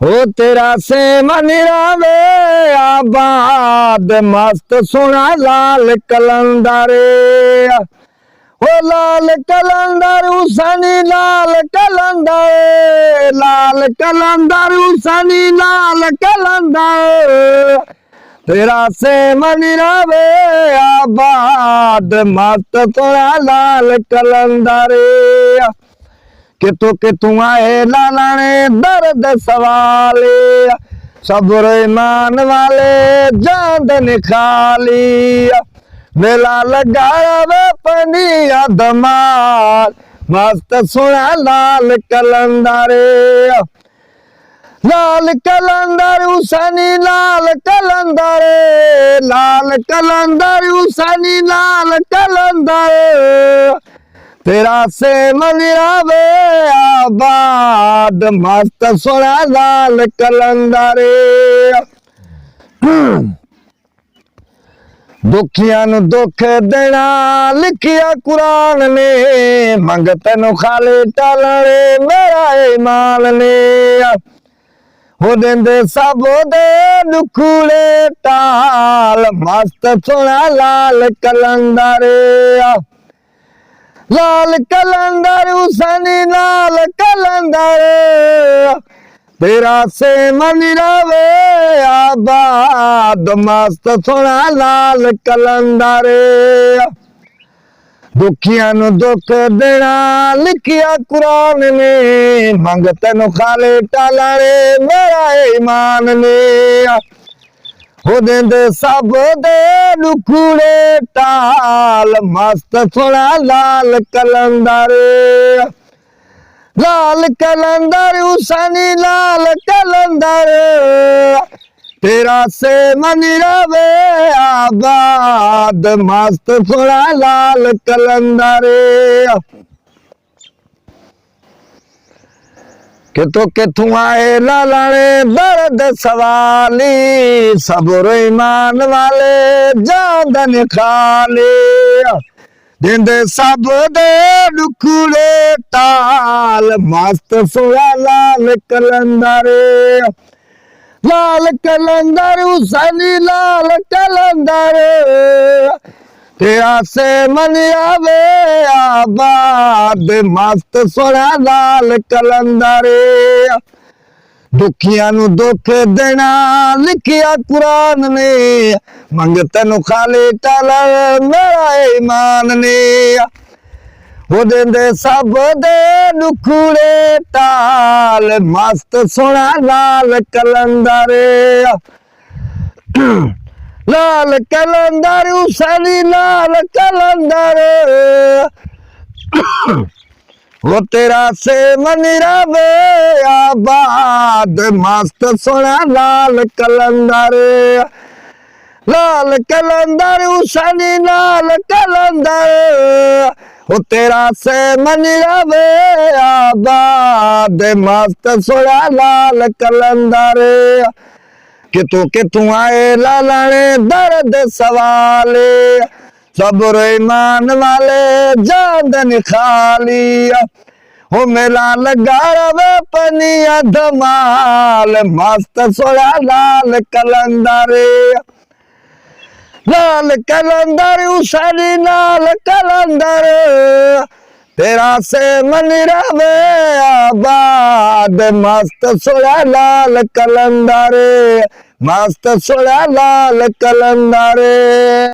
हो तेरा से मनिरावे आबाद मस्त सोना लाल कलंदरे। हो लाल कलंदर हुसैनी लाल कलंदर, लाल कलंदर हुसैनी लाल कलंदर। तेरा से मनिरावे आबाद मस्त सोना लाल कलंदरे। कि तू आए लालाने दर्द सवाले, सब्र ईमान वाले जान खाली। मेला लगाया वे पनिया धमाल मस्त सोना लाल कलंदरे। लाल कलंदर हुसैनी लाल कलंदरे, लाल कलंदर हुसैनी लाल कलंदर। तेरा से मनिरावे आबाद मस्त सोना लाल कलंदरे। दुखिया नु दुख देना लिखिया कुरान ने, मंगत नु खाले टालने मेरा ईमान ने। हो देंदे सब दे दुखड़े टाल मस्त सोना लाल कलंदरे। लाल कलंदर हुसैनी लाल कलंदर। तेरा से मनिरावे आबाद मस्त सोना लाल कलंदरे। दुखिया नु दुख देना लिखिया कुरान ने, मंगत नु खाले टालने मेरा ईमान ने। हो देंदे सब दे दुखड़े टाल मस्त सोना लाल कलंदरे। लाल कलंदर हुसैनी लाल कलंदर। तेरा से मनिरावे आबाद मस्त सोना लाल कलंदरे। कि तू आए लालाने दर्द सवाली, सब्र ईमान वाले जान खाली। देंदे सब दे दुखड़े टाल मस्त सोना लाल कलंदरे। लाल कलंदर हुसैनी लाल कलंदरे। तेरा से मनिरावे आबाद मस्त सोना लाल कलंदरे। दुखिया नु दुख देना लिखिया कुरान ने, मंगत नु खाले टालने मेरा ईमान ने। हो देंदे सब दे दुखड़े टाल मस्त सोना लाल कलंदरे। लाल कलंदर हुसैनी लाल कलंदर। वो तेरा से मनिरावे आबाद मस्त सोना लाल कलंदरे। लाल कलंदर हुसैनी लाल कलंदर। वो तेरा से मनिरावे आबाद मस्त सोना लाल कलंदरे। कि तू आए लालाने दर्द सवाले, सब्र ईमान वाले जान खाली। हो मेला लगाया वे पनिया धमाल मस्त सोना लाल कलंदरे। लाल कलंदर हुसैनी लाल कलंदर। तेरा से मनिरावे आबाद मस्त सोना लाल कलंदरे, मस्त सोना लाल कलंदरे।